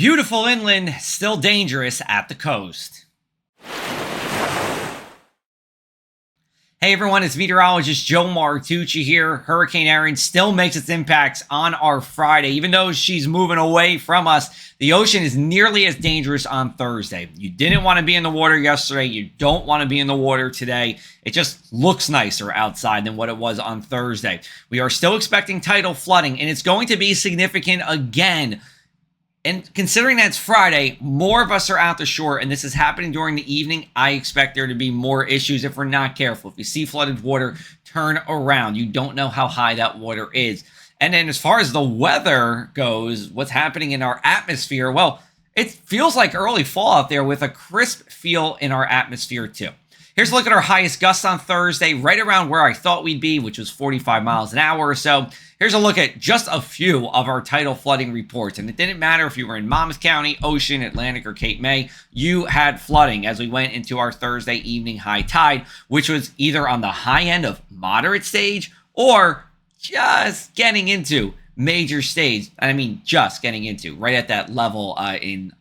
Beautiful inland, still dangerous at the coast. Hey everyone, it's meteorologist Joe Martucci here. Hurricane Erin still makes its impacts on our Friday. Even though she's moving away from us, the ocean is nearly as dangerous on Thursday. You didn't want to be in the water yesterday. You don't want to be in the water today. It just looks nicer outside than what it was on Thursday. We are still expecting tidal flooding, and it's going to be significant again. And considering that it's Friday, more of us are out the shore, and this is happening during the evening. I expect there to be more issues if we're not careful. If you see flooded water, turn around. You don't know how high that water is. And then as far as the weather goes, what's happening in our atmosphere, well, it feels like early fall out there with a crisp feel in our atmosphere too. Here's a look at our highest gusts on Thursday, right around where I thought we'd be, which was 45 miles an hour or so. Here's a look at just a few of our tidal flooding reports. And it didn't matter if you were in Monmouth County, Ocean, Atlantic, or Cape May, you had flooding as we went into our Thursday evening high tide, which was either on the high end of moderate stage or just getting into major stage. I mean, just getting into right at that level in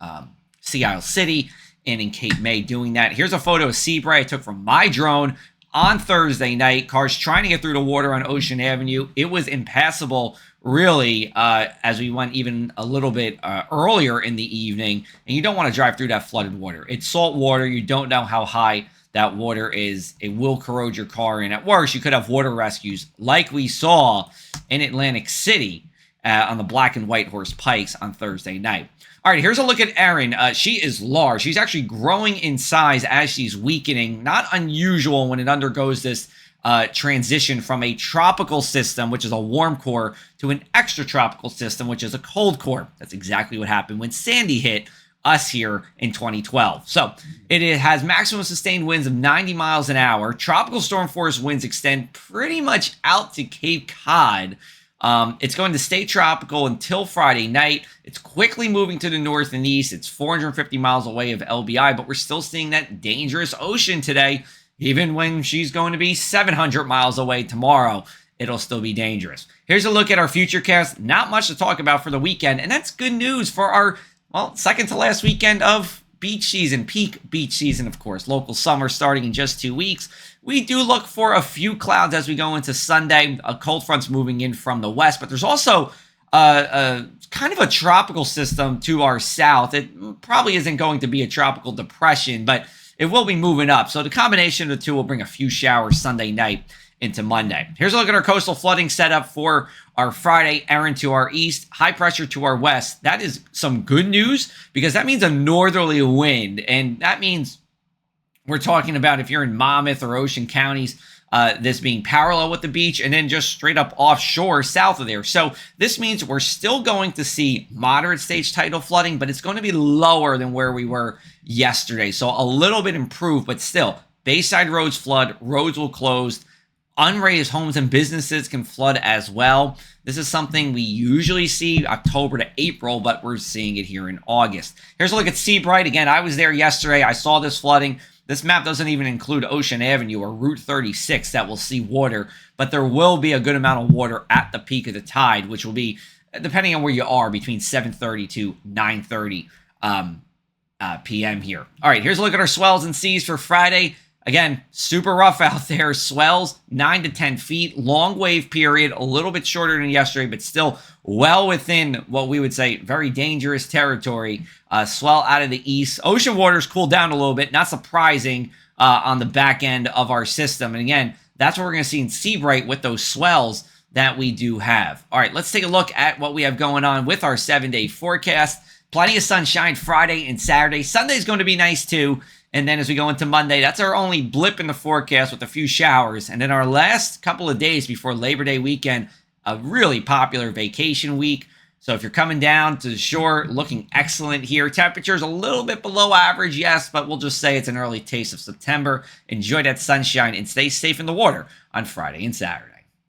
Sea Isle City and in Cape May doing that. Here's a photo of Seabright I took from my drone on Thursday night. Cars trying to get through the water on Ocean Avenue. It was impassable, really, as we went even a little bit earlier in the evening. And you don't want to drive through that flooded water. It's salt water. You don't know how high that water is. It will corrode your car. And at worst, you could have water rescues like we saw in Atlantic City on the Black and White Horse Pikes on Thursday night. All right, here's a look at Erin. She is large. She's actually growing in size as she's weakening. Not unusual when it undergoes this transition from a tropical system, which is a warm core, to an extratropical system, which is a cold core. That's exactly what happened when Sandy hit us here in 2012. So it has maximum sustained winds of 90 miles an hour. Tropical storm force winds extend pretty much out to Cape Cod. It's going to stay tropical until Friday night. It's quickly moving to the north and east. It's 450 miles away of LBI, but we're still seeing that dangerous ocean today. Even when she's going to be 700 miles away tomorrow, it'll still be dangerous. Here's a look at our futurecast. Not much to talk about for the weekend, and that's good news for our, well, second to last weekend of beach season, peak beach season, of course. Local summer starting in just 2 weeks. We do look for a few clouds as we go into Sunday. A cold front's moving in from the west, but there's also kind of a tropical system to our south. It probably isn't going to be a tropical depression, but it will be moving up. So the combination of the two will bring a few showers Sunday night into Monday. Here's a look at our coastal flooding setup for our Friday. Erin to our east, high pressure to our west. That is some good news because that means a northerly wind, and that means we're talking about if you're in Monmouth or Ocean counties, this being parallel with the beach and then just straight up offshore south of there. So this means we're still going to see moderate stage tidal flooding, but it's going to be lower than where we were yesterday. So a little bit improved, but still, bayside roads flood, roads will close. Unraised homes and businesses can flood as well. This is something we usually see October to April, but we're seeing it here in August. Here's a look at Seabright. Again, I was there yesterday. I saw this flooding. This map doesn't even include Ocean Avenue or Route 36 that will see water, but there will be a good amount of water at the peak of the tide, which will be, depending on where you are, between 7:30 to 9:30 p.m. here. All right, here's a look at our swells and seas for Friday. Again, super rough out there. Swells 9 to 10 feet. Long wave period, a little bit shorter than yesterday, but still well within what we would say very dangerous territory. Swell out of the east. Ocean waters cooled down a little bit. Not surprising on the back end of our system. And again, that's what we're going to see in Seabright with those swells that we do have. All right, let's take a look at what we have going on with our 7-day forecast. Plenty of sunshine Friday and Saturday. Sunday's going to be nice too. And then as we go into Monday, that's our only blip in the forecast with a few showers. And then our last couple of days before Labor Day weekend, a really popular vacation week. So if you're coming down to the shore, looking excellent here. Temperatures a little bit below average, yes, but we'll just say it's an early taste of September. Enjoy that sunshine and stay safe in the water on Friday and Saturday.